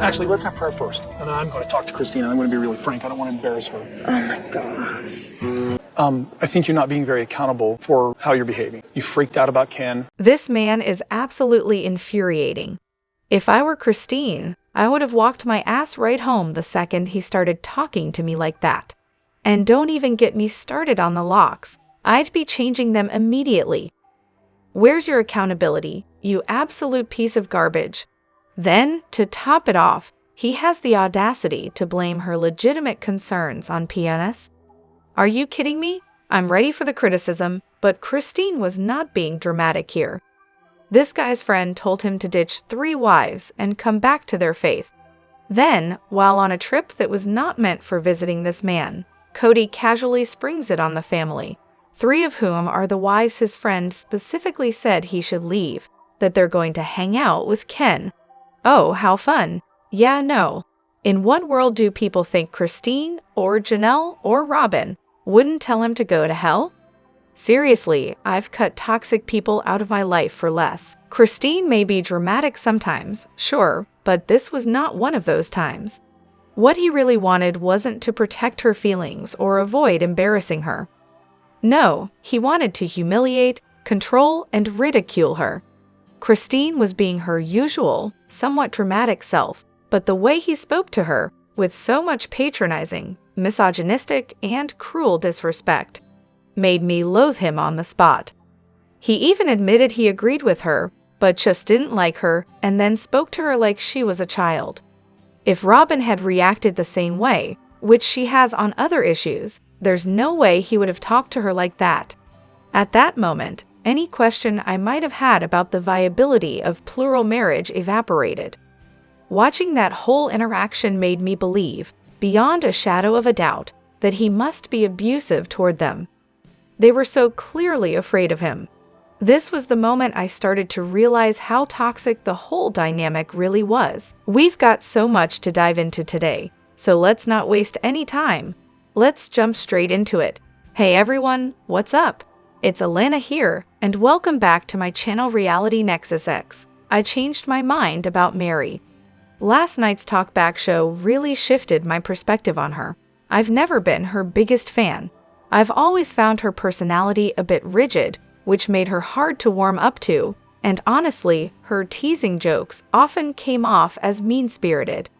Actually, let's have prayer first. And then I'm going to talk to Christina. I'm going to be really frank. I don't want to embarrass her. Oh my gosh. I think you're not being very accountable for how you're behaving. You freaked out about Ken. This man is absolutely infuriating. If I were Christine, I would have walked my ass right home the second he started talking to me like that. And don't even get me started on the locks. I'd be changing them immediately. Where's your accountability, you absolute piece of garbage? Then, to top it off, he has the audacity to blame her legitimate concerns on PNS. Are you kidding me? I'm ready for the criticism, but Christine was not being dramatic here. This guy's friend told him to ditch 3 wives and come back to their faith. Then, while on a trip that was not meant for visiting this man, Kody casually springs it on the family, 3 of whom are the wives his friend specifically said he should leave, that they're going to hang out with Ken. Oh, how fun. Yeah, no. In what world do people think Christine, or Janelle, or Robyn wouldn't tell him to go to hell? Seriously, I've cut toxic people out of my life for less. Christine may be dramatic sometimes, sure, but this was not one of those times. What he really wanted wasn't to protect her feelings or avoid embarrassing her. No, he wanted to humiliate, control, and ridicule her. Christine was being her usual, somewhat dramatic self, but the way he spoke to her, with so much patronizing, misogynistic, and cruel disrespect, made me loathe him on the spot. He even admitted he agreed with her, but just didn't like her, and then spoke to her like she was a child. If Robyn had reacted the same way, which she has on other issues, there's no way he would have talked to her like that. At that moment, any question I might have had about the viability of plural marriage evaporated. Watching that whole interaction made me believe, beyond a shadow of a doubt, that he must be abusive toward them. They were so clearly afraid of him. This was the moment I started to realize how toxic the whole dynamic really was. We've got so much to dive into today, so let's not waste any time. Let's jump straight into it. Hey everyone, what's up? It's Elena here, and welcome back to my channel Reality Nexus X. I changed my mind about Meri. Last night's talkback show really shifted my perspective on her. I've never been her biggest fan. I've always found her personality a bit rigid, which made her hard to warm up to, and honestly, her teasing jokes often came off as mean-spirited.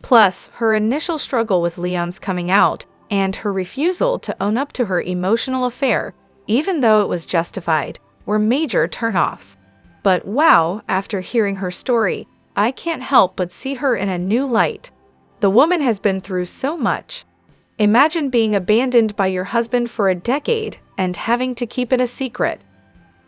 Plus, her initial struggle with Leon's coming out and her refusal to own up to her emotional affair, even though it was justified, were major turnoffs. But wow, after hearing her story, I can't help but see her in a new light. The woman has been through so much. Imagine being abandoned by your husband for a decade and having to keep it a secret.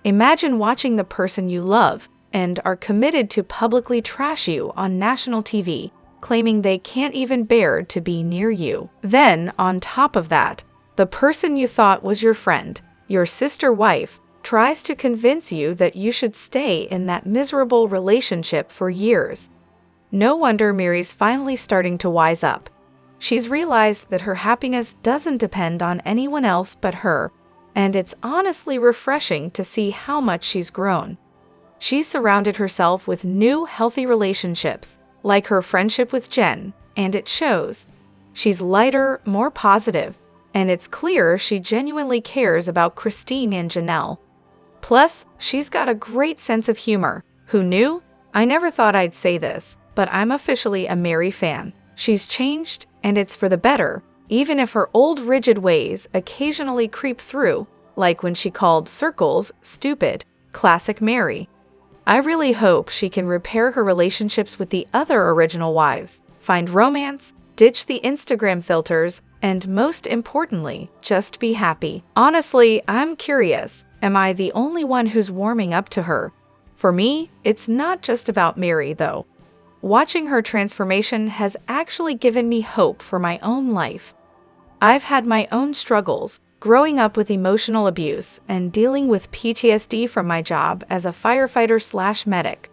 Imagine watching the person you love and are committed to publicly trash you on national TV, claiming they can't even bear to be near you. Then, on top of that, the person you thought was your friend, your sister wife, tries to convince you that you should stay in that miserable relationship for years. No wonder Meri's finally starting to wise up. She's realized that her happiness doesn't depend on anyone else but her, and it's honestly refreshing to see how much she's grown. She's surrounded herself with new, healthy relationships, like her friendship with Jen, and it shows. She's lighter, more positive, and it's clear she genuinely cares about Christine and Janelle. Plus, she's got a great sense of humor. Who knew? I never thought I'd say this, but I'm officially a Meri fan. She's changed, and it's for the better, even if her old rigid ways occasionally creep through, like when she called circles stupid. Classic Meri. I really hope she can repair her relationships with the other original wives, find romance, ditch the Instagram filters, and most importantly, just be happy. Honestly, I'm curious, am I the only one who's warming up to her? For me, it's not just about Meri, though. Watching her transformation has actually given me hope for my own life. I've had my own struggles, growing up with emotional abuse and dealing with PTSD from my job as a firefighter/medic.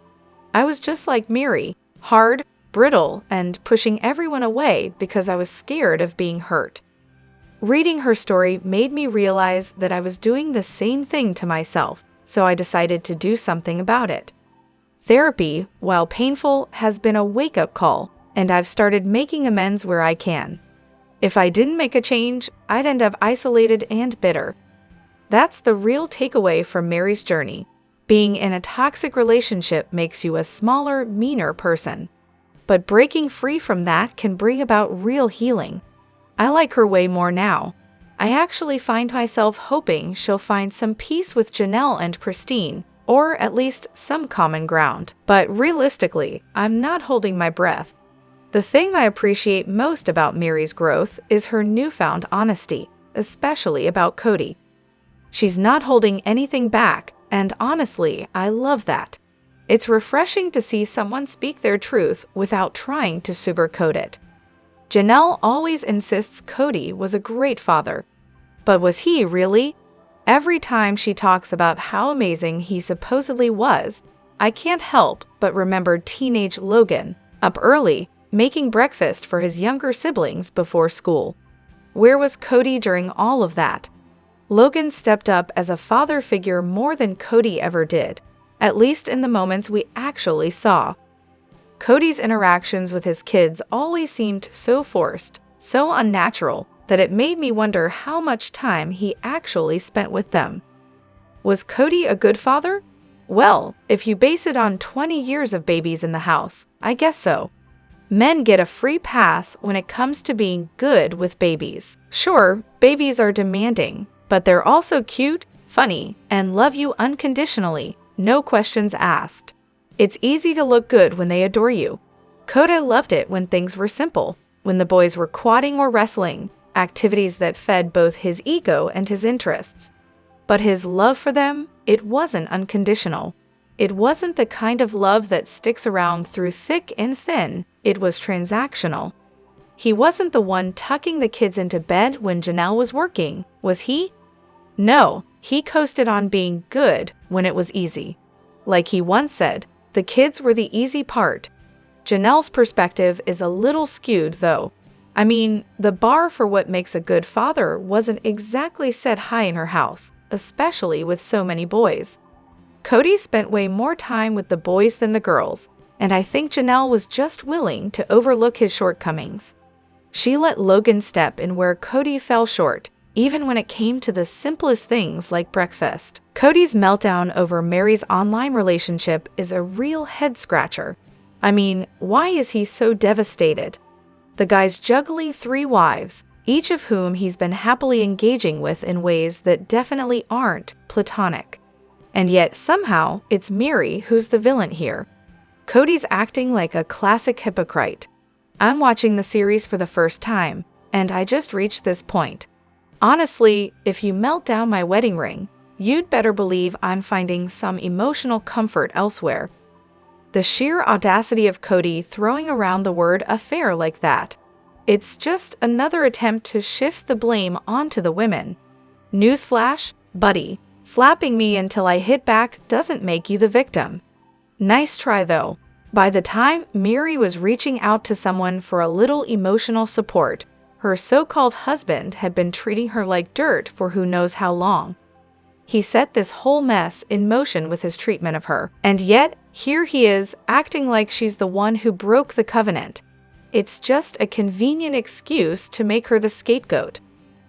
I was just like Meri, hard, brittle, and pushing everyone away because I was scared of being hurt. Reading her story made me realize that I was doing the same thing to myself, so I decided to do something about it. Therapy, while painful, has been a wake-up call, and I've started making amends where I can. If I didn't make a change, I'd end up isolated and bitter. That's the real takeaway from Meri's journey. Being in a toxic relationship makes you a smaller, meaner person. But breaking free from that can bring about real healing. I like her way more now. I actually find myself hoping she'll find some peace with Janelle and Christine, or at least some common ground. But realistically, I'm not holding my breath. The thing I appreciate most about Meri's growth is her newfound honesty, especially about Kody. She's not holding anything back, and honestly, I love that. It's refreshing to see someone speak their truth without trying to sugarcoat it. Janelle always insists Kody was a great father. But was he really? Every time she talks about how amazing he supposedly was, I can't help but remember teenage Logan, up early, making breakfast for his younger siblings before school. Where was Kody during all of that? Logan stepped up as a father figure more than Kody ever did, at least in the moments we actually saw. Kody's interactions with his kids always seemed so forced, so unnatural, that it made me wonder how much time he actually spent with them. Was Kody a good father? Well, if you base it on 20 years of babies in the house, I guess so. Men get a free pass when it comes to being good with babies. Sure, babies are demanding, but they're also cute, funny, and love you unconditionally, no questions asked. It's easy to look good when they adore you. Kody loved it when things were simple, when the boys were quadding or wrestling, activities that fed both his ego and his interests. But his love for them, it wasn't unconditional. It wasn't the kind of love that sticks around through thick and thin, it was transactional. He wasn't the one tucking the kids into bed when Janelle was working, was he? No, he coasted on being good when it was easy. Like he once said, the kids were the easy part. Janelle's perspective is a little skewed, though. I mean, the bar for what makes a good father wasn't exactly set high in her house, especially with so many boys. Kody spent way more time with the boys than the girls, and I think Janelle was just willing to overlook his shortcomings. She let Logan step in where Kody fell short, even when it came to the simplest things like breakfast. Kody's meltdown over Meri's online relationship is a real head-scratcher. I mean, why is he so devastated? The guy's juggling 3 wives, each of whom he's been happily engaging with in ways that definitely aren't platonic. And yet, somehow, it's Meri who's the villain here. Kody's acting like a classic hypocrite. I'm watching the series for the first time, and I just reached this point. Honestly, if you melt down my wedding ring, you'd better believe I'm finding some emotional comfort elsewhere. The sheer audacity of Kody throwing around the word affair like that. It's just another attempt to shift the blame onto the women. Newsflash, buddy, slapping me until I hit back doesn't make you the victim. Nice try though. By the time Meri was reaching out to someone for a little emotional support, her so-called husband had been treating her like dirt for who knows how long. He set this whole mess in motion with his treatment of her, and yet here he is acting like she's the one who broke the covenant. It's just a convenient excuse to make her the scapegoat.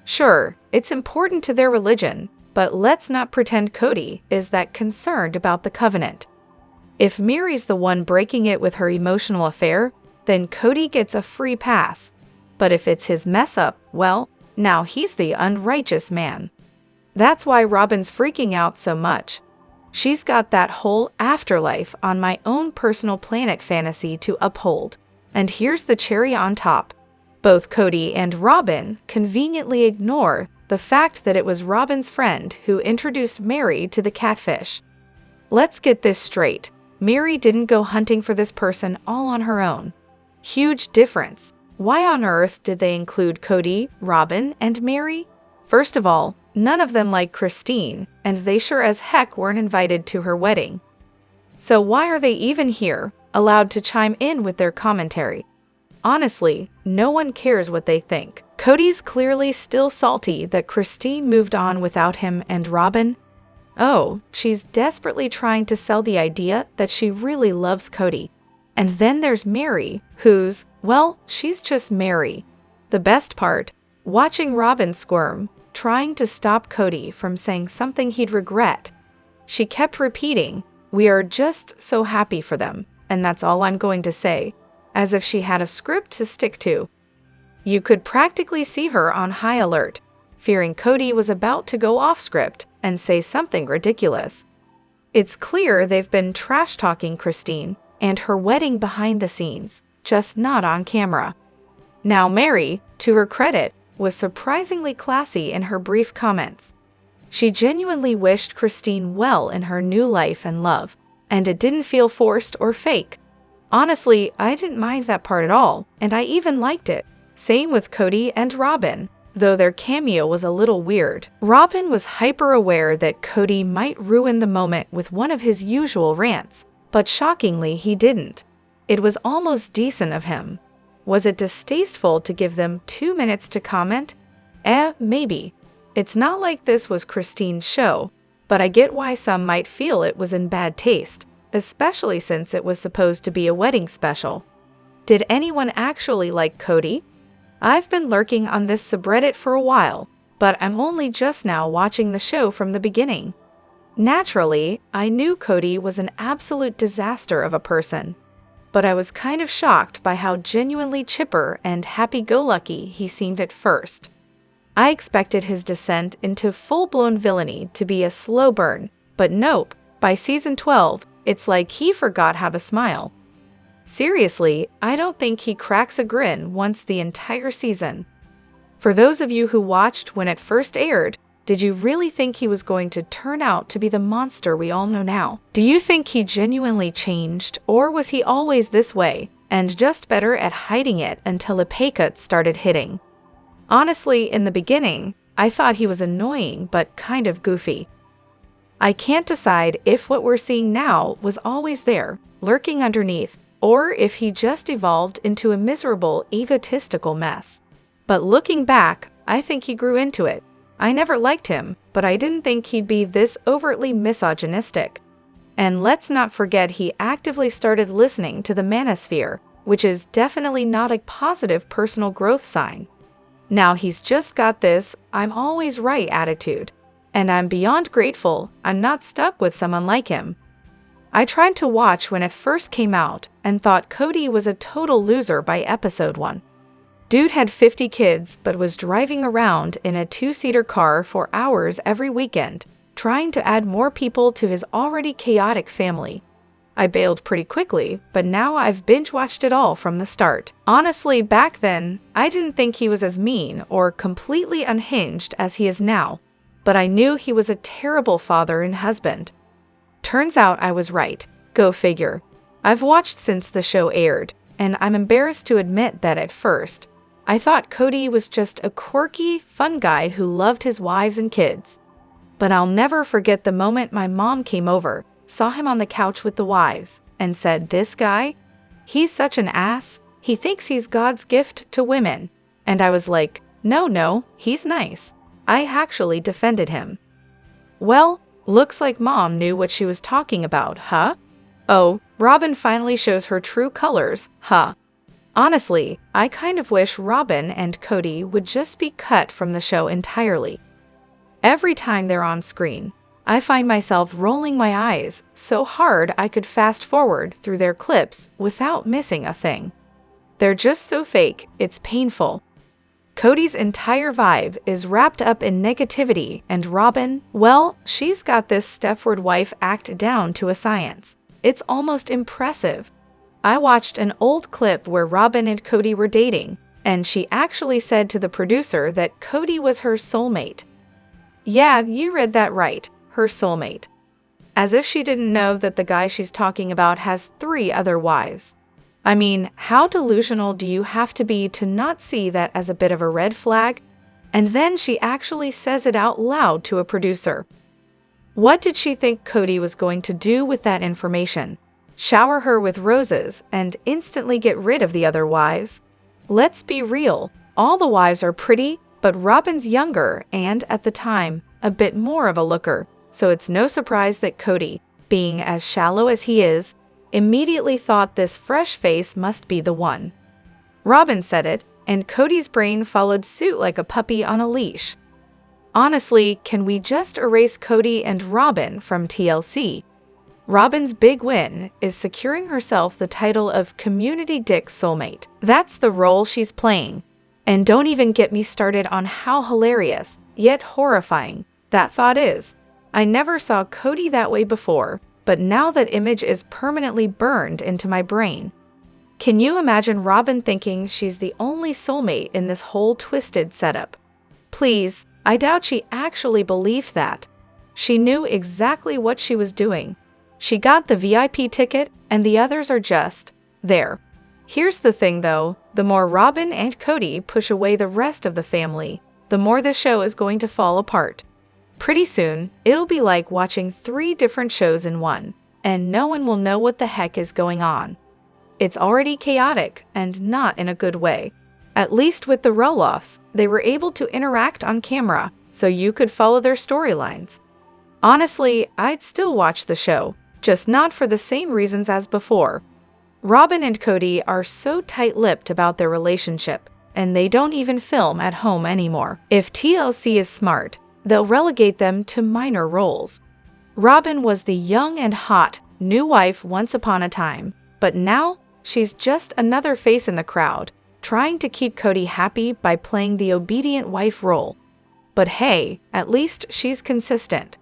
Sure, it's important to their religion, but let's not pretend Kody is that concerned about the covenant. If Meri's the one breaking it with her emotional affair, then Kody gets a free pass. But if it's his mess up, well, now he's the unrighteous man. That's why Robyn's freaking out so much. She's got that whole afterlife on my own personal planet fantasy to uphold. And here's the cherry on top. Both Kody and Robyn conveniently ignore the fact that it was Robyn's friend who introduced Meri to the catfish. Let's get this straight. Meri didn't go hunting for this person all on her own. Huge difference. Why on earth did they include Kody, Robyn, and Meri? First of all, none of them like Christine, and they sure as heck weren't invited to her wedding. So why are they even here, allowed to chime in with their commentary? Honestly, no one cares what they think. Kody's clearly still salty that Christine moved on without him and Robyn. Oh, she's desperately trying to sell the idea that she really loves Kody. And then there's Meri, who's, Well, she's just Meri. The best part, watching Robyn squirm, trying to stop Kody from saying something he'd regret. She kept repeating, "We are just so happy for them, and that's all I'm going to say," as if she had a script to stick to. You could practically see her on high alert, fearing Kody was about to go off script and say something ridiculous. It's clear they've been trash-talking Christine and her wedding behind the scenes, just not on camera. Now Meri, to her credit, was surprisingly classy in her brief comments. She genuinely wished Christine well in her new life and love, and it didn't feel forced or fake. Honestly, I didn't mind that part at all, and I even liked it. Same with Kody and Robyn, though their cameo was a little weird. Robyn was hyper-aware that Kody might ruin the moment with one of his usual rants, but shockingly he didn't. It was almost decent of him. Was it distasteful to give them 2 minutes to comment? Maybe. It's not like this was Christine's show, but I get why some might feel it was in bad taste, especially since it was supposed to be a wedding special. Did anyone actually like Kody? I've been lurking on this subreddit for a while, but I'm only just now watching the show from the beginning. Naturally, I knew Kody was an absolute disaster of a person, but I was kind of shocked by how genuinely chipper and happy-go-lucky he seemed at first. I expected his descent into full-blown villainy to be a slow burn, but nope, by season 12, it's like he forgot how to smile. Seriously, I don't think he cracks a grin once the entire season. For those of you who watched when it first aired, did you really think he was going to turn out to be the monster we all know now? Do you think he genuinely changed, or was he always this way, and just better at hiding it until a pay cut started hitting? Honestly, in the beginning, I thought he was annoying but kind of goofy. I can't decide if what we're seeing now was always there, lurking underneath, or if he just evolved into a miserable, egotistical mess. But looking back, I think he grew into it. I never liked him, but I didn't think he'd be this overtly misogynistic. And let's not forget he actively started listening to the manosphere, which is definitely not a positive personal growth sign. Now he's just got this "I'm always right" attitude, and I'm beyond grateful I'm not stuck with someone like him. I tried to watch when it first came out and thought Kody was a total loser by episode 1. Dude had 50 kids but was driving around in a 2-seater car for hours every weekend, trying to add more people to his already chaotic family. I bailed pretty quickly, but now I've binge-watched it all from the start. Honestly, back then, I didn't think he was as mean or completely unhinged as he is now, but I knew he was a terrible father and husband. Turns out I was right. Go figure. I've watched since the show aired, and I'm embarrassed to admit that at first, I thought Kody was just a quirky, fun guy who loved his wives and kids. But I'll never forget the moment my mom came over, saw him on the couch with the wives, and said, "This guy? He's such an ass. He thinks he's God's gift to women." And I was like, no, he's nice. I actually defended him. Well, looks like Mom knew what she was talking about, huh? Oh, Robyn finally shows her true colors, huh? Honestly, I kind of wish Robyn and Kody would just be cut from the show entirely. Every time they're on screen, I find myself rolling my eyes so hard I could fast forward through their clips without missing a thing. They're just so fake, it's painful. Kody's entire vibe is wrapped up in negativity, and Robyn, well, she's got this Stepford wife act down to a science. It's almost impressive. I watched an old clip where Robyn and Kody were dating, and she actually said to the producer that Kody was her soulmate. Yeah, you read that right, her soulmate. As if she didn't know that the guy she's talking about has 3 other wives. I mean, how delusional do you have to be to not see that as a bit of a red flag? And then she actually says it out loud to a producer. What did she think Kody was going to do with that information? Shower her with roses and instantly get rid of the other wives? Let's be real, all the wives are pretty, but Robyn's younger and, at the time, a bit more of a looker, so it's no surprise that Kody, being as shallow as he is, immediately thought this fresh face must be the one. Robyn said it, and Kody's brain followed suit like a puppy on a leash. Honestly, can we just erase Kody and Robyn from TLC? Robyn's big win is securing herself the title of Community Dick Soulmate. That's the role she's playing. And don't even get me started on how hilarious, yet horrifying, that thought is. I never saw Kody that way before, but now that image is permanently burned into my brain. Can you imagine Robyn thinking she's the only soulmate in this whole twisted setup? Please, I doubt she actually believed that. She knew exactly what she was doing. She got the VIP ticket, and the others are just there. Here's the thing though, the more Robyn and Kody push away the rest of the family, the more the show is going to fall apart. Pretty soon, it'll be like watching 3 different shows in one, and no one will know what the heck is going on. It's already chaotic, and not in a good way. At least with the roll-offs, they were able to interact on camera, so you could follow their storylines. Honestly, I'd still watch the show, just not for the same reasons as before. Robyn and Kody are so tight-lipped about their relationship, and they don't even film at home anymore. If TLC is smart, they'll relegate them to minor roles. Robyn was the young and hot new wife once upon a time, but now she's just another face in the crowd, trying to keep Kody happy by playing the obedient wife role. But hey, at least she's consistent.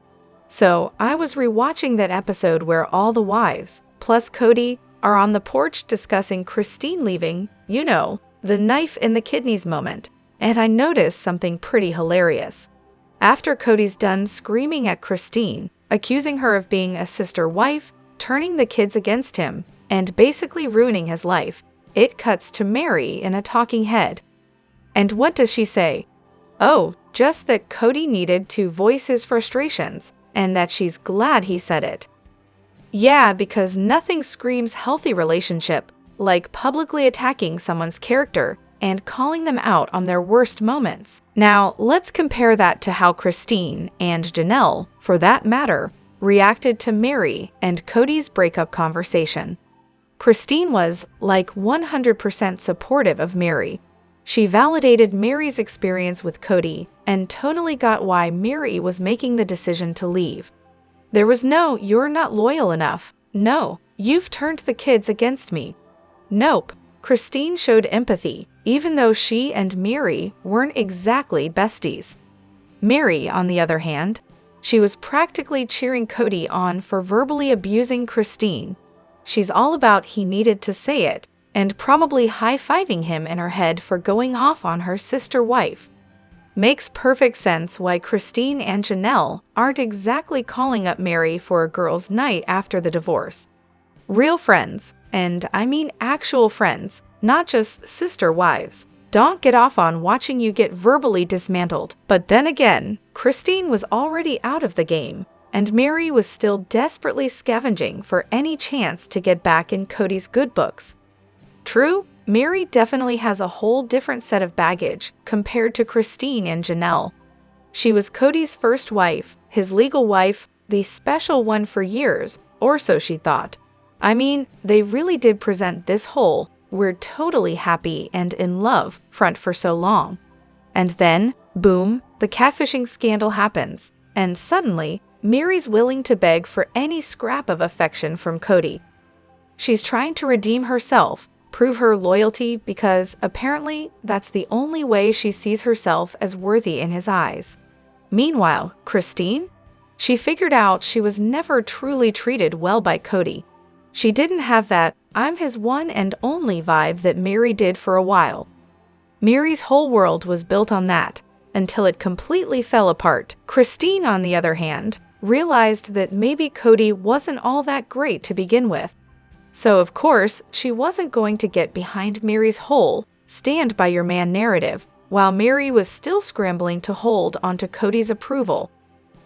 So I was rewatching that episode where all the wives, plus Kody, are on the porch discussing Christine leaving, you know, the knife in the kidneys moment, and I noticed something pretty hilarious. After Kody's done screaming at Christine, accusing her of being a sister wife, turning the kids against him, and basically ruining his life, it cuts to Meri in a talking head. And what does she say? Oh, just that Kody needed to voice his frustrations, and that she's glad he said it. Yeah, because nothing screams healthy relationship like publicly attacking someone's character and calling them out on their worst moments. Now, let's compare that to how Christine and Janelle, for that matter, reacted to Meri and Kody's breakup conversation. Christine was, like, 100% supportive of Meri. She validated Meri's experience with Kody and totally got why Meri was making the decision to leave. There was no, "You're not loyal enough." No, "You've turned the kids against me." Nope. Christine showed empathy, even though she and Meri weren't exactly besties. Meri, on the other hand, she was practically cheering Kody on for verbally abusing Christine. She's all about he needed to say it, and probably high-fiving him in her head for going off on her sister wife. Makes perfect sense why Christine and Janelle aren't exactly calling up Meri for a girls' night after the divorce. Real friends, and I mean actual friends, not just sister wives, don't get off on watching you get verbally dismantled. But then again, Christine was already out of the game, and Meri was still desperately scavenging for any chance to get back in Kody's good books. True, Meri definitely has a whole different set of baggage compared to Christine and Janelle. She was Kody's first wife, his legal wife, the special one for years, or so she thought. I mean, they really did present this whole, "we're totally happy and in love" front for so long. And then, boom, the catfishing scandal happens, and suddenly, Meri's willing to beg for any scrap of affection from Kody. She's trying to redeem herself, prove her loyalty, because apparently that's the only way she sees herself as worthy in his eyes. Meanwhile, Christine? She figured out she was never truly treated well by Kody. She didn't have that "I'm his one and only" vibe that Meri did for a while. Meri's whole world was built on that, until it completely fell apart. Christine, on the other hand, realized that maybe Kody wasn't all that great to begin with. So of course, she wasn't going to get behind Meri's whole "stand by your man" narrative, while Meri was still scrambling to hold onto Kody's approval.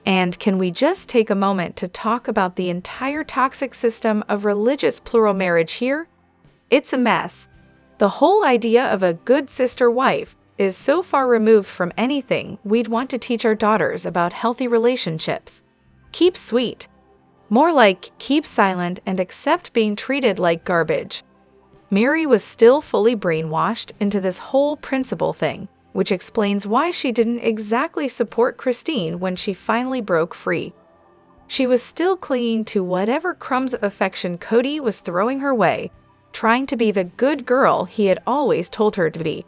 And can we just take a moment to talk about the entire toxic system of religious plural marriage here? It's a mess. The whole idea of a good sister wife is so far removed from anything we'd want to teach our daughters about healthy relationships. Keep sweet. More like keep silent and accept being treated like garbage. Meri was still fully brainwashed into this whole principle thing, which explains why she didn't exactly support Christine when she finally broke free. She was still clinging to whatever crumbs of affection Kody was throwing her way, trying to be the good girl he had always told her to be.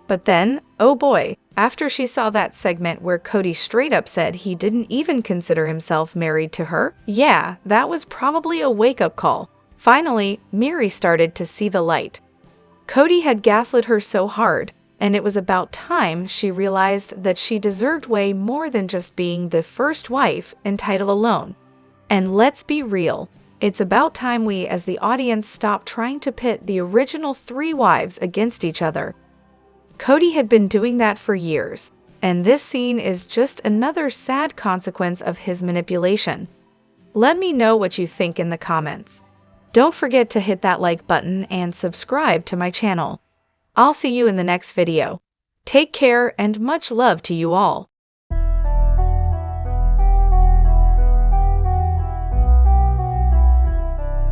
But then, oh boy, after she saw that segment where Kody straight up said he didn't even consider himself married to her, yeah, that was probably a wake-up call. Finally, Meri started to see the light. Kody had gaslit her so hard, and it was about time she realized that she deserved way more than just being the first wife and title alone. And let's be real, it's about time we as the audience stop trying to pit the original 3 wives against each other. Kody had been doing that for years, and this scene is just another sad consequence of his manipulation. Let me know what you think in the comments. Don't forget to hit that like button and subscribe to my channel. I'll see you in the next video. Take care and much love to you all.